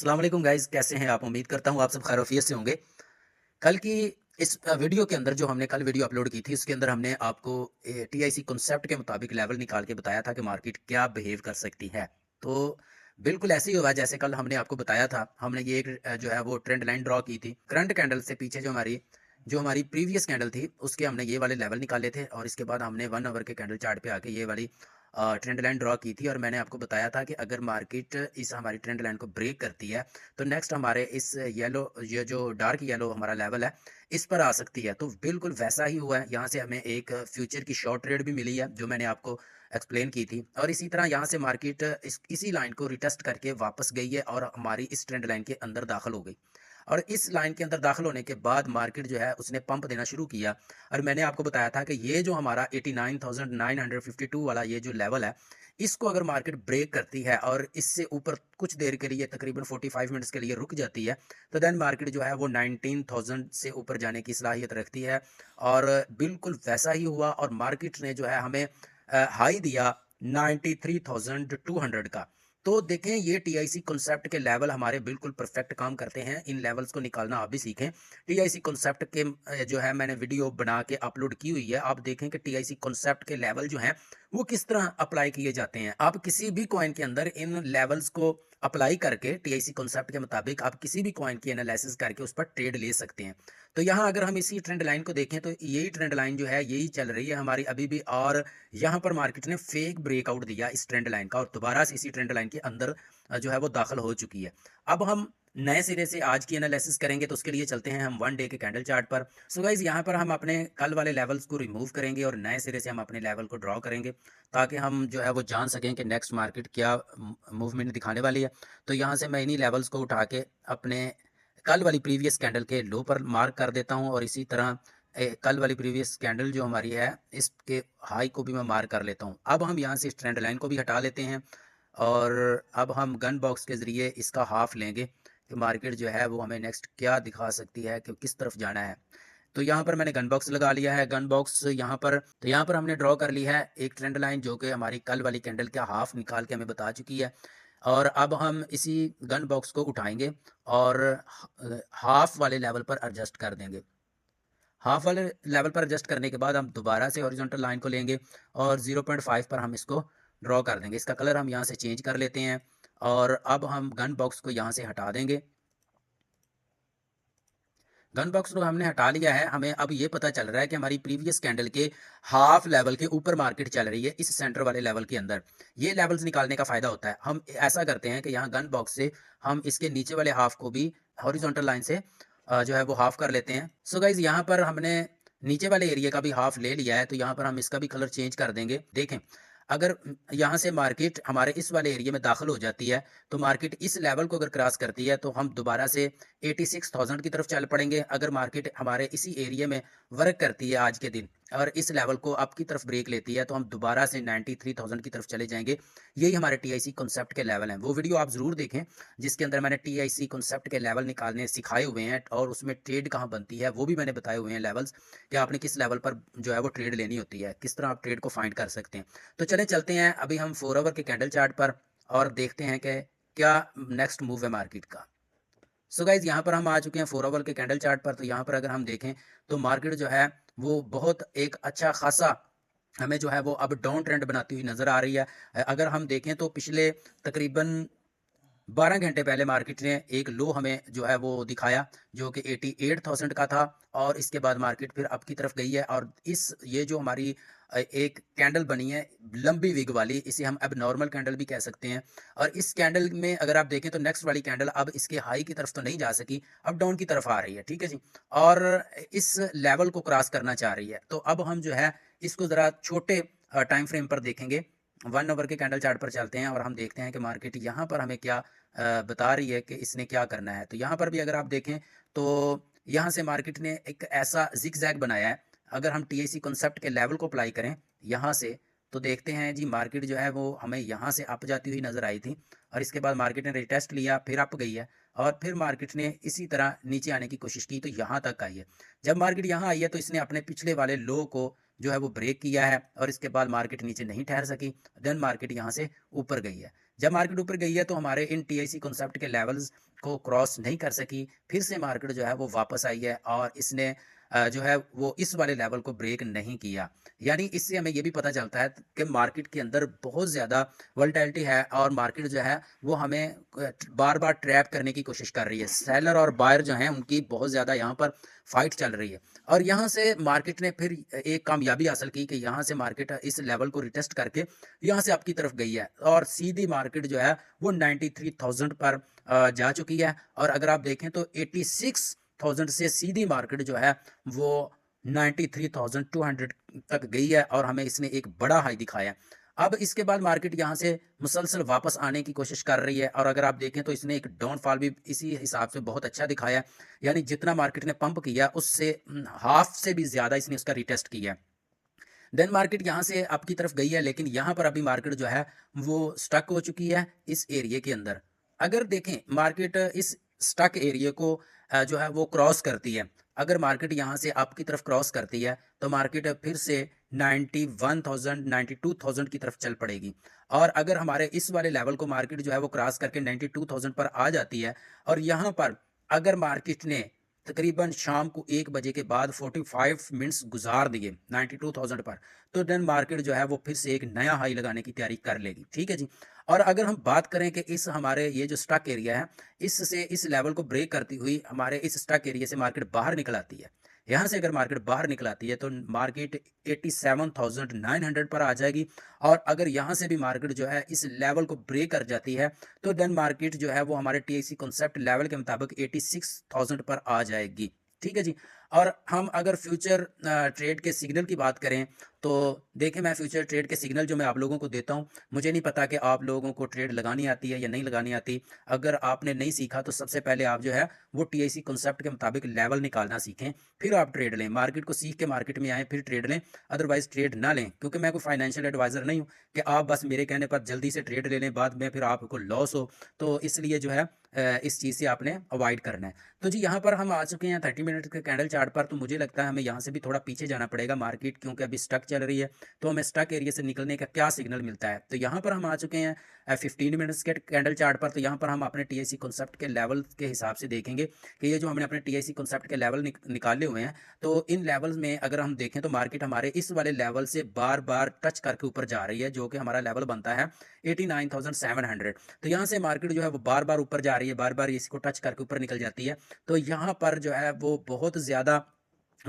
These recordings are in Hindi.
अस्सलाम वालेकुम गाइस, कैसे हैं आप? उम्मीद करता हूँ आप सब खैरियत से होंगे। कल की इस वीडियो के अंदर जो हमने कल वीडियो अपलोड की थी, उसके अंदर हमने आपको टीआईसी कॉन्सेप्ट के मुताबिक लेवल निकाल के बताया था कि मार्केट क्या बिहेव कर सकती है। तो बिल्कुल ऐसे ही हुआ जैसे कल हमने आपको बताया था। हमने ये एक जो है वो ट्रेंड लाइन ड्रॉ की थी। करंट कैंडल से पीछे जो हमारी प्रीवियस कैंडल थी, उसके हमने ये वाले लेवल निकाले थे और इसके बाद हमने 1 आवर के कैंडल चार्ट पे आके ये वाली ट्रेंड लाइन ड्रॉ की थी और मैंने आपको बताया था कि अगर मार्केट इस हमारी ट्रेंड लाइन को ब्रेक करती है तो नेक्स्ट हमारे इस येलो, ये जो डार्क येलो हमारा लेवल है, इस पर आ सकती है। तो बिल्कुल वैसा ही हुआ है। यहाँ से हमें एक फ्यूचर की शॉर्ट ट्रेड भी मिली है जो मैंने आपको एक्सप्लेन की थी और इसी तरह यहाँ से मार्केट इसी लाइन को रिटेस्ट करके वापस गई है और हमारी इस ट्रेंड लाइन के अंदर दाखिल हो गई। और इस लाइन के अंदर दाखिल होने के बाद मार्केट जो है उसने पंप देना शुरू किया और मैंने आपको बताया था कि ये जो हमारा 89,952 वाला ये जो लेवल है, इसको अगर मार्केट ब्रेक करती है और इससे ऊपर कुछ देर के लिए तकरीबन 45 मिनट्स के लिए रुक जाती है, तो देन मार्केट जो है वो 19,000 से ऊपर जाने की सलाहियत रखती है। और बिल्कुल वैसा ही हुआ और मार्केट ने जो है हमें हाई दिया 93,200 का। तो देखें, ये टीआईसी कॉन्सेप्ट के लेवल हमारे बिल्कुल परफेक्ट काम करते हैं। इन लेवल्स को निकालना आप भी सीखें। टीआईसी कॉन्सेप्ट के जो है मैंने वीडियो बना के अपलोड की हुई है। आप देखें कि टीआईसी कॉन्सेप्ट के लेवल जो हैं वो किस तरह अप्लाई किए जाते हैं। आप किसी भी कॉइन के अंदर इन लेवल्स को अप्लाई करके टीआईसी कॉन्सेप्ट के मुताबिक आप किसी भी कॉइन की एनालिसिस करके उस पर ट्रेड ले सकते हैं। तो यहाँ अगर हम इसी ट्रेंड लाइन को देखें तो यही ट्रेंड लाइन जो है यही चल रही है हमारी अभी भी। और यहाँ पर मार्केट ने फेक ब्रेकआउट दिया इस ट्रेंड लाइन का और दोबारा से इसी ट्रेंड लाइन के अंदर जो है वो दाखिल हो चुकी है। अब हम नए सिरे से आज की एनालिसिस करेंगे तो उसके लिए चलते हैं हम 1 डे के कैंडल चार्ट पर। सो गाइज, यहाँ पर हम अपने कल वाले लेवल्स को रिमूव करेंगे और नए सिरे से हम अपने लेवल को ड्रॉ करेंगे ताकि हम जो है वो जान सकें कि नेक्स्ट मार्केट क्या मूवमेंट दिखाने वाली है। तो यहाँ से मैं इन्हीं लेवल्स को उठा के अपने कल वाली प्रीवियस कैंडल के लो पर मार्क कर देता हूँ और इसी तरह कल वाली प्रीवियस कैंडल जो हमारी है इसके हाई को भी मैं मार्क कर लेता हूँ। अब हम यहाँ से इस ट्रेंड लाइन को भी हटा लेते हैं और अब हम गन बॉक्स के ज़रिए इसका हाफ लेंगे कि मार्केट जो है वो हमें नेक्स्ट क्या दिखा सकती है कि किस तरफ जाना है। तो यहाँ पर मैंने गन बॉक्स लगा लिया है। गन बॉक्स यहाँ पर हमने ड्रॉ कर ली है एक ट्रेंड लाइन जो कि हमारी कल वाली कैंडल का हाफ निकाल के हमें बता चुकी है। और अब हम इसी गन बॉक्स को उठाएंगे और हाफ वाले लेवल पर एडजस्ट कर देंगे। हाफ वाले लेवल पर एडजस्ट करने के बाद हम दोबारा से हॉरिजॉन्टल लाइन को लेंगे और 0.5 पर हम इसको ड्रॉ कर देंगे। इसका कलर हम यहाँ से चेंज कर लेते हैं और अब हम गन बॉक्स को यहाँ से हटा देंगे। गन बॉक्स को हमने हटा लिया है। हमें अब ये पता चल रहा है कि हमारी प्रीवियस कैंडल के हाफ लेवल के ऊपर मार्केट चल रही है इस सेंटर वाले लेवल के अंदर। ये लेवल्स निकालने का फ़ायदा होता है। हम ऐसा करते हैं कि यहाँ गन बॉक्स से हम इसके नीचे वाले हाफ को भी हॉरिजॉन्टल लाइन से जो है वो हाफ कर लेते हैं। सो गाइज, यहाँ पर हमने नीचे वाले एरिया का भी हाफ ले लिया है तो यहाँ पर हम इसका भी कलर चेंज कर देंगे। देखें, अगर यहाँ से मार्केट हमारे इस वाले एरिया में दाखिल हो जाती है तो मार्केट इस लेवल को अगर क्रॉस करती है तो हम दोबारा से 86,000 की तरफ चल पड़ेंगे। अगर मार्केट हमारे इसी एरिया में वर्क करती है आज के दिन और इस लेवल को अप की तरफ ब्रेक लेती है तो हम दोबारा से 93,000 की तरफ चले जाएंगे। यही हमारे टीआईसी कॉन्सेप्ट के लेवल हैं। वो वीडियो आप ज़रूर देखें जिसके अंदर मैंने टीआईसी कॉन्सेप्ट के लेवल निकालने सिखाए हुए हैं और उसमें ट्रेड कहाँ बनती है वो भी मैंने बताए हुए हैं लेवल्स, कि आपने किस लेवल पर जो है वो ट्रेड लेनी होती है, किस तरह आप ट्रेड को फाइंड कर सकते हैं। तो चले चलते हैं अभी हम 4 आवर के कैंडल चार्ट पर और देखते हैं कि क्या नेक्स्ट मूव है मार्केट का। सो गाइज, यहाँ पर हम आ चुके हैं 4 आवर के कैंडल चार्ट पर। तो यहाँ पर अगर हम देखें तो मार्केट जो है वो बहुत एक अच्छा खासा हमें जो है वो अब डाउन ट्रेंड बनाती हुई नज़र आ रही है। अगर हम देखें तो पिछले तकरीबन 12 घंटे पहले मार्केट ने एक लो हमें जो है वो दिखाया जो कि 88,000 का था और इसके बाद मार्केट फिर अप की तरफ गई है और ये जो हमारी एक कैंडल बनी है लंबी विग वाली, इसे हम अब नॉर्मल कैंडल भी कह सकते हैं। और इस कैंडल में अगर आप देखें तो नेक्स्ट वाली कैंडल अब इसके हाई की तरफ तो नहीं जा सकी, अब डाउन की तरफ आ रही है। ठीक है जी, और इस लेवल को क्रॉस करना चाह रही है। तो अब हम जो है इसको ज़रा छोटे टाइम फ्रेम पर देखेंगे। 1 आवर के कैंडल चार्ट पर चलते हैं और हम देखते हैं कि मार्केट यहाँ पर हमें क्या बता रही है कि इसने क्या करना है। तो यहाँ पर भी अगर आप देखें तो यहाँ से मार्केट ने एक ऐसा जिगजैग बनाया है। अगर हम टीआईसी कॉन्सेप्ट के लेवल को अप्लाई करें यहाँ से तो देखते हैं जी, मार्केट जो है वो हमें यहाँ से अप जाती हुई नज़र आई थी और इसके बाद मार्केट ने रिटेस्ट लिया, फिर अप गई है और फिर मार्केट ने इसी तरह नीचे आने की कोशिश की तो यहाँ तक आई है। जब मार्केट यहाँ आई है तो इसने अपने पिछले वाले लो को जो है वो ब्रेक किया है और इसके बाद मार्केट नीचे नहीं ठहर सकी। देन मार्केट यहाँ से ऊपर गई है। जब मार्केट ऊपर गई है तो हमारे इन टीआईसी कॉन्सेप्ट के लेवल्स को क्रॉस नहीं कर सकी, फिर से मार्केट जो है वो वापस आई है और इसने जो है वो इस वाले लेवल को ब्रेक नहीं किया। यानी इससे हमें ये भी पता चलता है कि मार्केट के अंदर बहुत ज़्यादा वोलेटिलिटी है और मार्केट जो है वो हमें बार-बार ट्रैप करने की कोशिश कर रही है। सेलर और बायर जो हैं उनकी बहुत ज़्यादा यहाँ पर फाइट चल रही है और यहाँ से मार्केट ने फिर एक कामयाबी हासिल की कि यहाँ से मार्केट इस लेवल को रिटेस्ट करके यहाँ से आपकी तरफ गई है और सीधी मार्केट जो है वो 93,000 पर जा चुकी है और अगर आप देखें तो 86,000 से सीधी मार्केट जो है वो 93,200 तक गई है और हमें इसने एक बड़ा हाई दिखाया है। अब इसके बाद मार्केट यहाँ से मुसलसल वापस आने की कोशिश कर रही है और अगर आप देखें तो इसने एक डाउनफॉल भी इसी हिसाब से बहुत अच्छा दिखाया है। यानी जितना मार्केट ने पंप किया उससे हाफ से भी ज़्यादा इसने उसका रिटेस्ट किया है। देन मार्केट यहाँ से आपकी तरफ गई है लेकिन यहाँ पर अभी मार्केट जो है वो स्टक हो चुकी है इस एरिया के अंदर। अगर देखें मार्केट इस स्टक एरिया को जो है वो क्रॉस करती है, अगर मार्केट यहाँ से आपकी तरफ क्रॉस करती है तो मार्केट फिर से 91,000 92,000 की तरफ चल पड़ेगी और अगर हमारे इस वाले लेवल को मार्केट जो है वो क्रॉस करके 92,000 पर आ जाती है और यहाँ पर अगर मार्केट ने तकरीबन शाम को 1 बजे के बाद 45 मिनट्स गुजार दिए 92,000 पर, तो देन मार्केट जो है वो फिर से एक नया हाई लगाने की तैयारी कर लेगी। ठीक है जी। और अगर हम बात करें कि इस हमारे ये जो स्टॉक एरिया है, इससे इस लेवल को ब्रेक करती हुई हमारे इस स्टॉक एरिया से मार्केट बाहर निकल आती है। यहाँ से अगर मार्केट बाहर निकल आती है तो मार्केट 87,900 पर आ जाएगी और अगर यहाँ से भी मार्केट जो है इस लेवल को ब्रेक कर जाती है तो देन मार्केट जो है वो हमारे टीआईसी कॉन्सेप्ट लेवल के मुताबिक 86,000 पर आ जाएगी। ठीक है जी। और हम अगर फ्यूचर ट्रेड के सिग्नल की बात करें तो देखें, मैं फ्यूचर ट्रेड के सिग्नल जो मैं आप लोगों को देता हूं, मुझे नहीं पता कि आप लोगों को ट्रेड लगानी आती है या नहीं लगानी आती। अगर आपने नहीं सीखा तो सबसे पहले आप जो है वो टीआईसी कॉन्सेप्ट के मुताबिक लेवल निकालना सीखें, फिर आप ट्रेड लें। मार्केट को सीख के मार्केट में आएँ फिर ट्रेड लें, अदरवाइज ट्रेड ना लें, क्योंकि मैं कोई फाइनेंशियल एडवाइज़र नहीं हूँ कि आप बस मेरे कहने पर जल्दी से ट्रेड ले लें, बाद में फिर आपको लॉस हो। तो इसलिए जो है इस चीज़ से आपने अवॉइड करना है। तो जी यहाँ पर हम आ चुके हैं 30 मिनट के कैंडल चार्ट पर, तो मुझे लगता है हमें यहाँ से भी थोड़ा पीछे जाना पड़ेगा मार्केट, क्योंकि अभी स्टक चल रही है। तो हमें स्टक एरिया से निकलने का क्या सिग्नल मिलता है, तो यहाँ पर हम आ चुके हैं 15 मिनट्स के कैंडल चार्ट पर। तो यहाँ पर हम अपने टीआईसी कॉन्सेप्ट के लेवल के हिसाब से देखेंगे कि ये जो हमने अपने टीआईसी कॉन्सेप्ट के लेवल निकाले हुए हैं, तो इन लेवल्स में अगर हम देखें तो मार्केट हमारे इस वाले लेवल से बार बार टच करके ऊपर जा रही है, जो कि हमारा लेवल बनता है 89,700। तो यहाँ से मार्केट जो है वो बार बार ऊपर जा रही है, बार बार इसको टच करके ऊपर निकल जाती है। तो यहाँ पर जो है वो बहुत ज़्यादा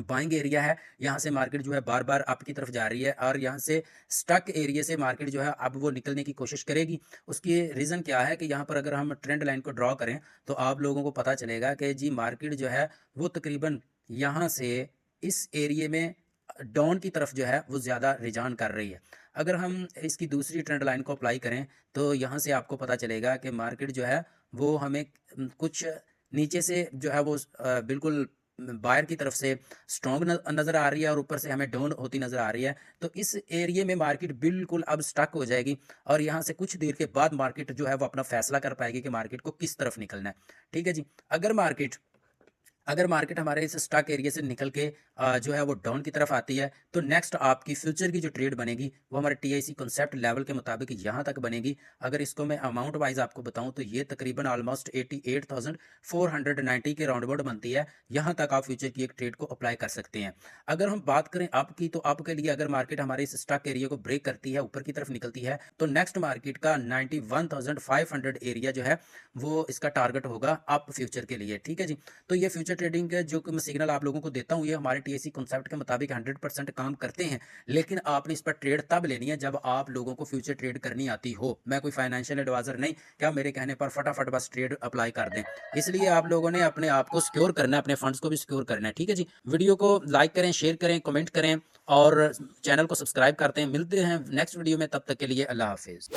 बाइंग एरिया है। यहाँ से मार्केट जो है बार बार अप की तरफ जा रही है और यहाँ से स्टक एरिया से मार्केट जो है अब वो निकलने की कोशिश करेगी। उसकी रीज़न क्या है कि यहाँ पर अगर हम ट्रेंड लाइन को ड्रॉ करें तो आप लोगों को पता चलेगा कि जी मार्केट जो है वो तकरीबन यहाँ से इस एरिए में डाउन की तरफ जो है वो ज़्यादा रुझान कर रही है। अगर हम इसकी दूसरी ट्रेंड लाइन को अप्लाई करें तो यहाँ से आपको पता चलेगा कि मार्केट जो है वो हमें कुछ नीचे से जो है वो बिल्कुल बायर की तरफ से स्ट्रॉन्ग नज़र आ रही है और ऊपर से हमें डाउन होती नज़र आ रही है। तो इस एरिया में मार्केट बिल्कुल अब स्टक हो जाएगी और यहाँ से कुछ देर के बाद मार्केट जो है वो अपना फैसला कर पाएगी कि मार्केट को किस तरफ निकलना है। ठीक है जी। अगर मार्केट हमारे इस स्टॉक एरिया से निकल के जो है वो डाउन की तरफ आती है तो नेक्स्ट आपकी फ्यूचर की जो ट्रेड बनेगी वो हमारे टीआईसी कॉन्सेप्ट लेवल के मुताबिक यहाँ तक बनेगी। अगर इसको मैं अमाउंट वाइज आपको बताऊं तो ये तकरीबन ऑलमोस्ट 88,490 के राउंड अबाउट बनती है। यहाँ तक आप फ्यूचर की एक ट्रेड को अप्लाई कर सकते हैं। अगर हम बात करें अप की, तो अप के लिए अगर मार्केट हमारे इस स्टॉक एरिया को ब्रेक करती है, ऊपर की तरफ निकलती है, तो नेक्स्ट मार्केट का 91,500 एरिया जो है वो इसका टारगेट होगा अप फ्यूचर के लिए। ठीक है जी। तो ये फ्यूचर ट्रेडिंग के जो मैं सिग्नल आप लोगों को देता हूँ ये हमारे टीएसी कॉन्सेप्ट के मुताबिक 100% काम करते हैं, लेकिन आपने इस पर ट्रेड तब लेनी है जब आप लोगों को फ्यूचर ट्रेड करनी आती हो। मैं कोई फाइनेंशियल एडवाइजर नहीं क्या मेरे कहने पर फटाफट बस ट्रेड अप्लाई कर दें। इसलिए आप लोगों ने अपने आप को सिक्योर करना है, अपने फंड्स को भी सिक्योर करना है। ठीक है जी। वीडियो को लाइक करें, शेयर करें, कमेंट करें और चैनल को सब्सक्राइब करते हैं। मिलते हैं नेक्स्ट वीडियो में, तब तक के लिए अल्लाह हाफिज़।